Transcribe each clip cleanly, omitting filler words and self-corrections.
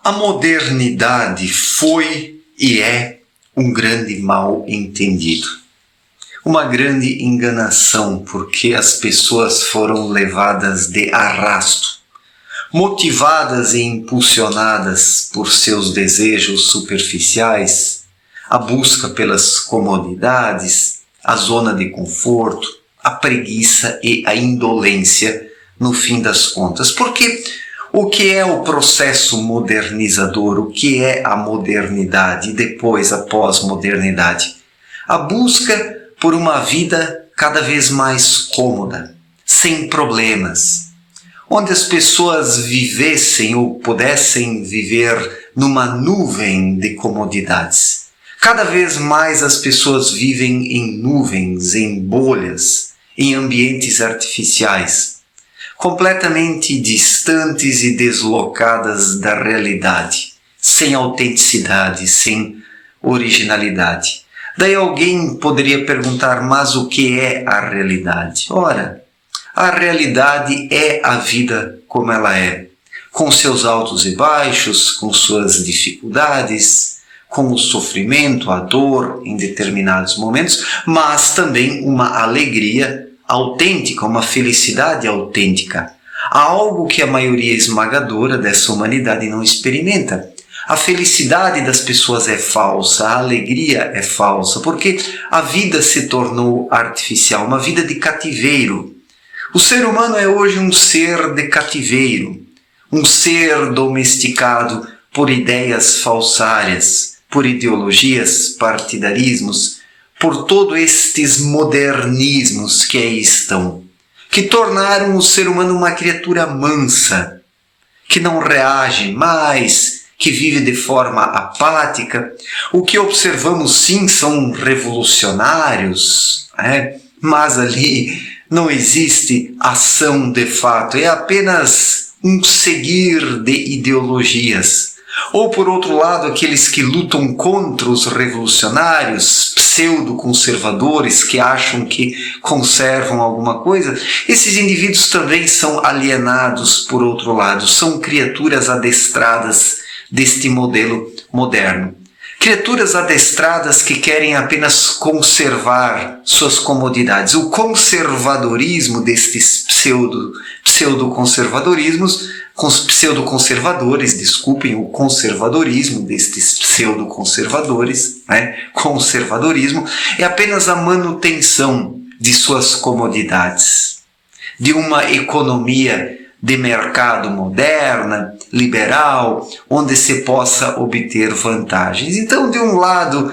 A modernidade foi e é um grande mal entendido. Uma grande enganação, porque as pessoas foram levadas de arrasto, motivadas e impulsionadas por seus desejos superficiais, a busca pelas comodidades, a zona de conforto, a preguiça e a indolência no fim das contas. Porque o que é o processo modernizador? O que é a modernidade e depois a pós-modernidade? A busca por uma vida cada vez mais cômoda, sem problemas, onde as pessoas vivessem ou pudessem viver numa nuvem de comodidades. Cada vez mais as pessoas vivem em nuvens, em bolhas, em ambientes artificiais, completamente distantes e deslocadas da realidade, sem autenticidade, sem originalidade. Daí alguém poderia perguntar, mas o que é a realidade? Ora, a realidade é a vida como ela é, com seus altos e baixos, com suas dificuldades, com o sofrimento, a dor em determinados momentos, mas também uma alegria autêntica, uma felicidade autêntica. Há algo que a maioria esmagadora dessa humanidade não experimenta. A felicidade das pessoas é falsa, a alegria é falsa, porque a vida se tornou artificial, uma vida de cativeiro. O ser humano é hoje um ser de cativeiro, um ser domesticado por ideias falsárias, por ideologias, partidarismos, por todos estes modernismos que aí estão, que tornaram o ser humano uma criatura mansa, que não reage mais, que vive de forma apática. O que observamos sim são revolucionários, mas ali não existe ação de fato, é apenas um seguir de ideologias. Ou, por outro lado, aqueles que lutam contra os revolucionários, pseudo-conservadores, que acham que conservam alguma coisa, esses indivíduos também são alienados, por outro lado, são criaturas adestradas deste modelo moderno. Criaturas adestradas que querem apenas conservar suas comodidades. O conservadorismo destes pseudo-conservadorismos, com os pseudo-conservadores, desculpem, o conservadorismo destes pseudo-conservadores, conservadorismo, é apenas a manutenção de suas comodidades, de uma economia de mercado moderna, liberal, onde se possa obter vantagens. Então, de um lado,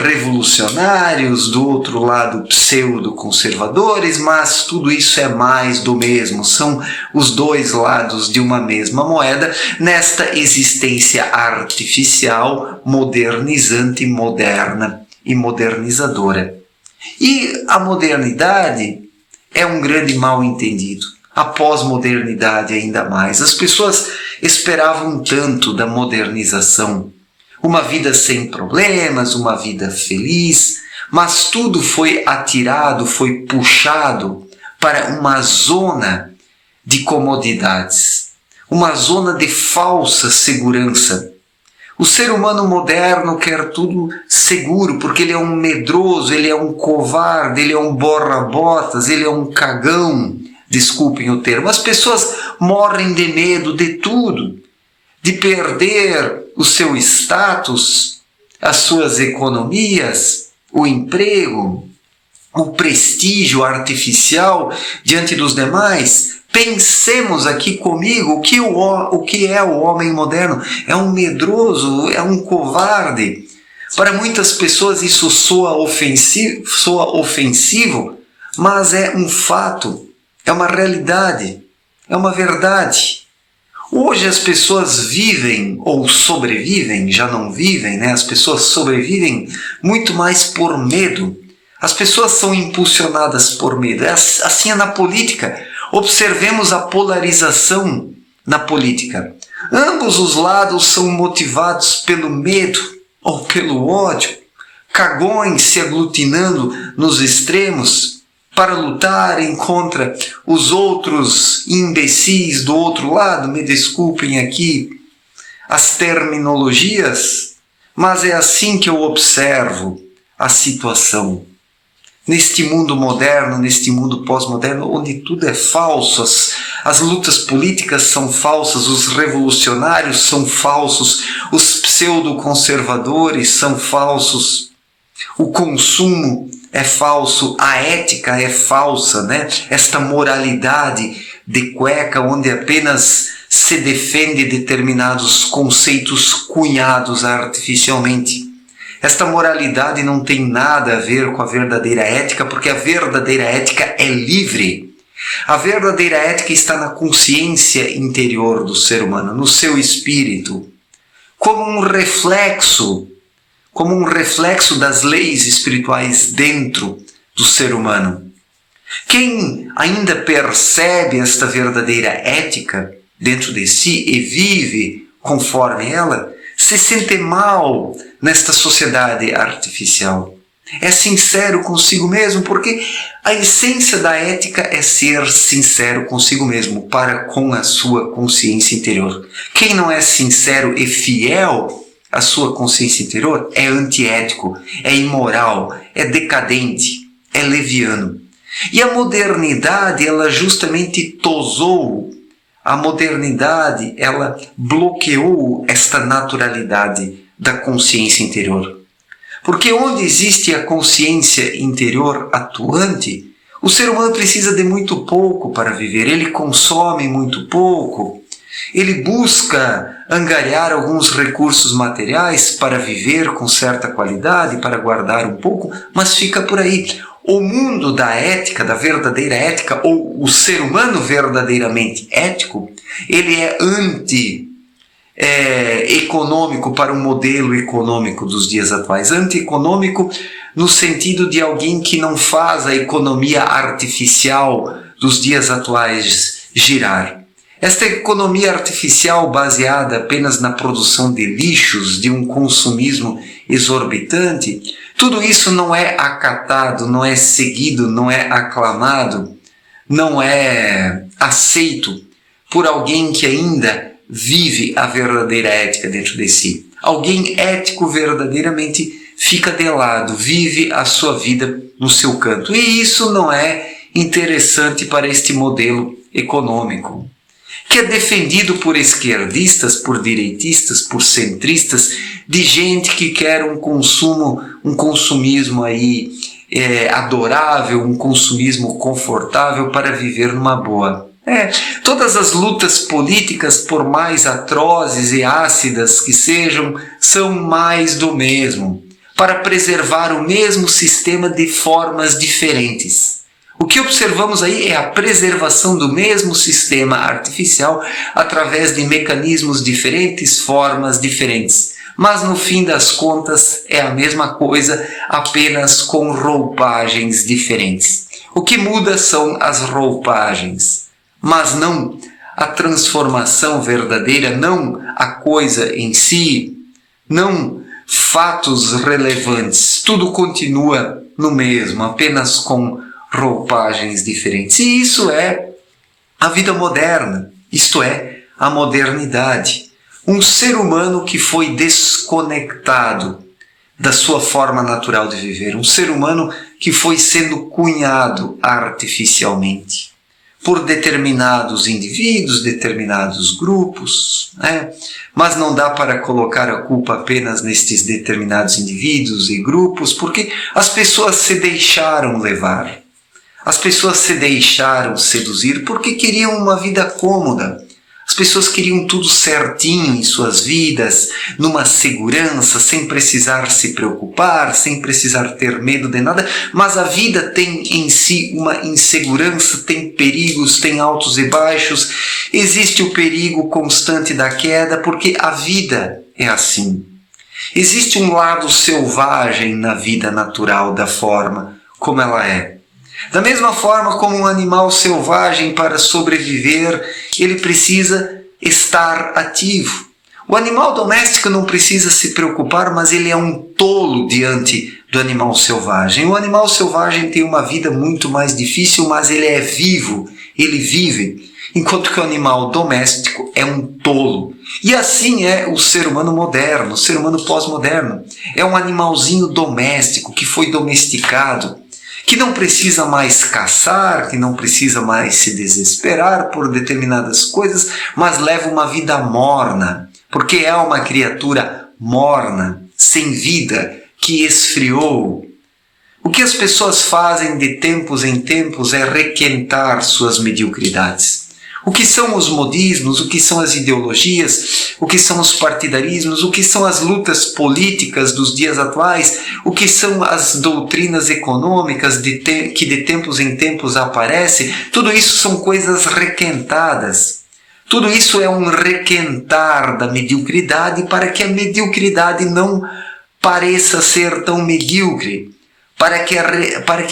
revolucionários, do outro lado, pseudo-conservadores, mas tudo isso é mais do mesmo, são os dois lados de uma mesma moeda, nesta existência artificial, modernizante, moderna e modernizadora. E a modernidade é um grande mal entendido. A pós-modernidade ainda mais. As pessoas esperavam tanto da modernização. Uma vida sem problemas, uma vida feliz, mas tudo foi atirado, foi puxado para uma zona de comodidades, uma zona de falsa segurança. O ser humano moderno quer tudo seguro, porque ele é um medroso, ele é um covarde, ele é um borra-botas, ele é um cagão. Desculpem o termo, as pessoas morrem de medo de tudo, de perder o seu status, as suas economias, o emprego, o prestígio artificial diante dos demais. Pensemos aqui comigo o que é o homem moderno. É um medroso, é um covarde. Para muitas pessoas isso soa ofensivo, mas é um fato. É uma realidade, é uma verdade. Hoje as pessoas vivem ou sobrevivem, já não vivem, as pessoas sobrevivem muito mais por medo. As pessoas são impulsionadas por medo. Assim é na política. Observemos a polarização na política. Ambos os lados são motivados pelo medo ou pelo ódio. Cagões se aglutinando nos extremos para lutarem contra os outros imbecis do outro lado. Me desculpem aqui as terminologias, mas é assim que eu observo a situação. Neste mundo moderno, neste mundo pós-moderno, onde tudo é falso, as lutas políticas são falsas, os revolucionários são falsos, os pseudo-conservadores são falsos, o consumo é falso, a ética é falsa, né? Esta moralidade de cueca, onde apenas se defende determinados conceitos cunhados artificialmente. Esta moralidade não tem nada a ver com a verdadeira ética, porque a verdadeira ética é livre. A verdadeira ética está na consciência interior do ser humano, no seu espírito, como um reflexo das leis espirituais dentro do ser humano. Quem ainda percebe esta verdadeira ética dentro de si e vive conforme ela, se sente mal nesta sociedade artificial. É sincero consigo mesmo, porque a essência da ética é ser sincero consigo mesmo, para com a sua consciência interior. Quem não é sincero e fiel à sua consciência interior é antiético, é imoral, é decadente, é leviano. E a modernidade, ela justamente tosou, a modernidade, ela bloqueou esta naturalidade da consciência interior. Porque onde existe a consciência interior atuante, o ser humano precisa de muito pouco para viver, ele consome muito pouco, ele busca angariar alguns recursos materiais para viver com certa qualidade, para guardar um pouco, mas fica por aí. O mundo da ética, da verdadeira ética, ou o ser humano verdadeiramente ético, ele é econômico para o modelo econômico dos dias atuais. Antieconômico no sentido de alguém que não faz a economia artificial dos dias atuais girar. Esta economia artificial baseada apenas na produção de lixos, de um consumismo exorbitante, tudo isso não é acatado, não é seguido, não é aclamado, não é aceito por alguém que ainda vive a verdadeira ética dentro de si. Alguém ético verdadeiramente fica de lado, vive a sua vida no seu canto. E isso não é interessante para este modelo econômico, que é defendido por esquerdistas, por direitistas, por centristas, de gente que quer um consumismo aí adorável, um consumismo confortável para viver numa boa. Todas as lutas políticas, por mais atrozes e ácidas que sejam, são mais do mesmo, para preservar o mesmo sistema de formas diferentes. O que observamos aí é a preservação do mesmo sistema artificial através de mecanismos diferentes, formas diferentes. Mas no fim das contas é a mesma coisa, apenas com roupagens diferentes. O que muda são as roupagens, mas não a transformação verdadeira, não a coisa em si, não fatos relevantes. Tudo continua no mesmo, apenas com roupagens diferentes. E isso é a vida moderna, isto é, a modernidade. Um ser humano que foi desconectado da sua forma natural de viver, um ser humano que foi sendo cunhado artificialmente por determinados indivíduos, determinados grupos, né? Mas não dá para colocar a culpa apenas nestes determinados indivíduos e grupos, porque as pessoas se deixaram levar. As pessoas se deixaram seduzir porque queriam uma vida cômoda. As pessoas queriam tudo certinho em suas vidas, numa segurança, sem precisar se preocupar, sem precisar ter medo de nada. Mas a vida tem em si uma insegurança, tem perigos, tem altos e baixos. Existe o perigo constante da queda, porque a vida é assim. Existe um lado selvagem na vida natural da forma como ela é. Da mesma forma como um animal selvagem, para sobreviver, ele precisa estar ativo. O animal doméstico não precisa se preocupar, mas ele é um tolo diante do animal selvagem. O animal selvagem tem uma vida muito mais difícil, mas ele é vivo, ele vive. enquanto que o animal doméstico é um tolo. E assim é o ser humano moderno, o ser humano pós-moderno. É um animalzinho doméstico que foi domesticado, que não precisa mais caçar, que não precisa mais se desesperar por determinadas coisas, mas leva uma vida morna, porque é uma criatura morna, sem vida, que esfriou. O que as pessoas fazem de tempos em tempos é requentar suas mediocridades. O que são os modismos, o que são as ideologias, o que são os partidarismos, o que são as lutas políticas dos dias atuais, o que são as doutrinas econômicas que de tempos em tempos aparecem, tudo isso são coisas requentadas. Tudo isso é um requentar da mediocridade para que a mediocridade não pareça ser tão medíocre, para que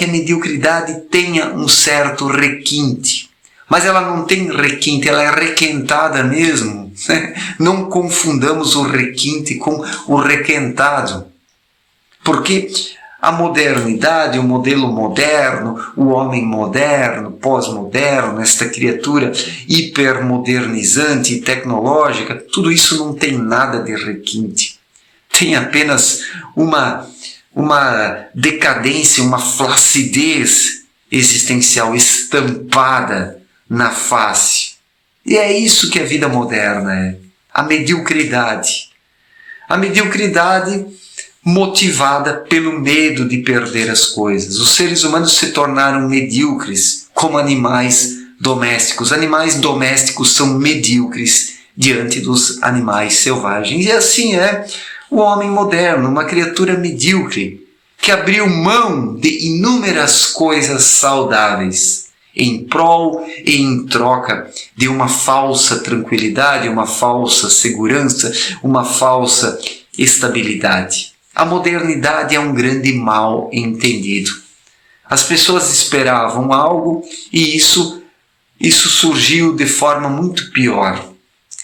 a mediocridade tenha um certo requinte. Mas ela não tem requinte, ela é requentada mesmo. Não confundamos o requinte com o requentado. Porque a modernidade, o modelo moderno, o homem moderno, pós-moderno, esta criatura hipermodernizante e tecnológica, tudo isso não tem nada de requinte. Tem apenas uma decadência, uma flacidez existencial estampada na face. E é isso que a vida moderna é. A mediocridade. A mediocridade motivada pelo medo de perder as coisas. Os seres humanos se tornaram medíocres como animais domésticos. Animais domésticos são medíocres diante dos animais selvagens. E assim é o homem moderno, uma criatura medíocre que abriu mão de inúmeras coisas saudáveis em prol e em troca de uma falsa tranquilidade, uma falsa segurança, uma falsa estabilidade. A modernidade é um grande mal entendido. As pessoas esperavam algo e isso surgiu de forma muito pior.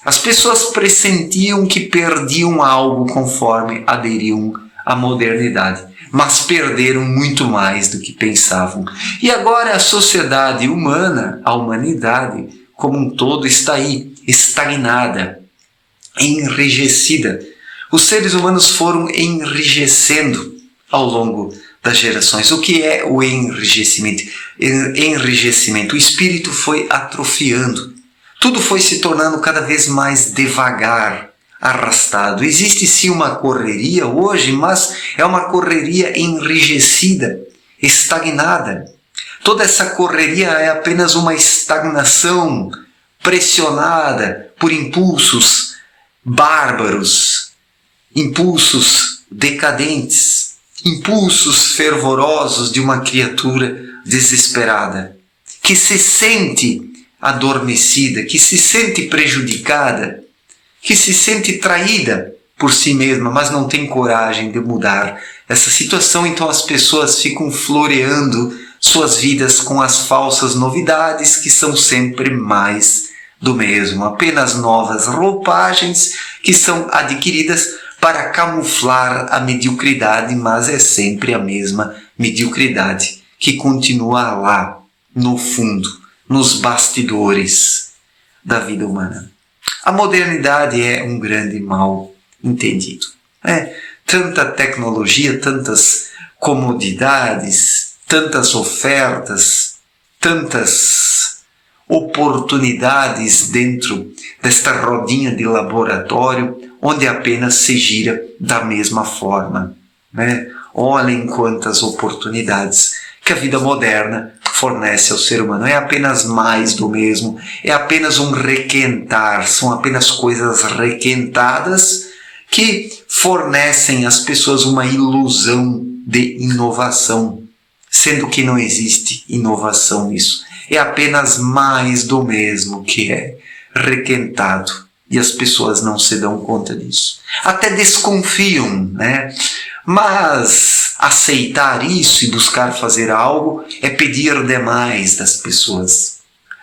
As pessoas pressentiam que perdiam algo conforme aderiam à modernidade, mas perderam muito mais do que pensavam. E agora a sociedade humana, a humanidade como um todo, está aí, estagnada, enrijecida. Os seres humanos foram enrijecendo ao longo das gerações. O que é o enrijecimento? Enrijecimento. O espírito foi atrofiando. Tudo foi se tornando cada vez mais devagar, arrastado. Existe sim uma correria hoje, mas é uma correria enrijecida, estagnada. Toda essa correria é apenas uma estagnação pressionada por impulsos bárbaros, impulsos decadentes, impulsos fervorosos de uma criatura desesperada, que se sente adormecida, que se sente prejudicada, que se sente traída por si mesma, mas não tem coragem de mudar essa situação. Então as pessoas ficam floreando suas vidas com as falsas novidades, que são sempre mais do mesmo, apenas novas roupagens que são adquiridas para camuflar a mediocridade, mas é sempre a mesma mediocridade que continua lá, no fundo, nos bastidores da vida humana. A modernidade é um grande mal entendido. Tanta tecnologia, tantas comodidades, tantas ofertas, tantas oportunidades dentro desta rodinha de laboratório, onde apenas se gira da mesma forma. Olhem quantas oportunidades que a vida moderna fornece ao ser humano. É apenas mais do mesmo, é apenas um requentar, são apenas coisas requentadas que fornecem às pessoas uma ilusão de inovação, sendo que não existe inovação nisso. É apenas mais do mesmo que é requentado e as pessoas não se dão conta disso. Até desconfiam, Mas aceitar isso e buscar fazer algo é pedir demais das pessoas.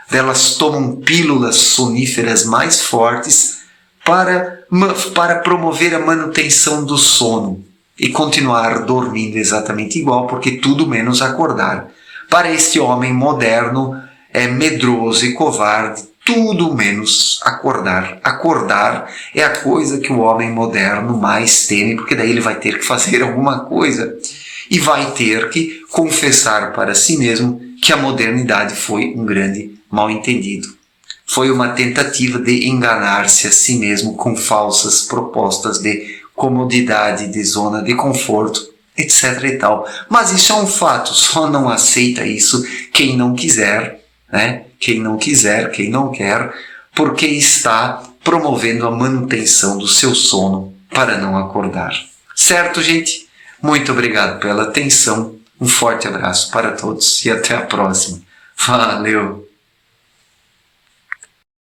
Elas tomam pílulas soníferas mais fortes para promover a manutenção do sono e continuar dormindo exatamente igual, porque tudo menos acordar. Para este homem moderno, é medroso e covarde, tudo menos acordar. Acordar é a coisa que o homem moderno mais teme, porque daí ele vai ter que fazer alguma coisa e vai ter que confessar para si mesmo que a modernidade foi um grande mal-entendido. Foi uma tentativa de enganar-se a si mesmo com falsas propostas de comodidade, de zona de conforto, etc. e tal. Mas isso é um fato, só não aceita isso quem não quiser, né? Quem não quiser, quem não quer, porque está promovendo a manutenção do seu sono para não acordar. Certo, gente? Muito obrigado pela atenção, um forte abraço para todos e até a próxima. Valeu!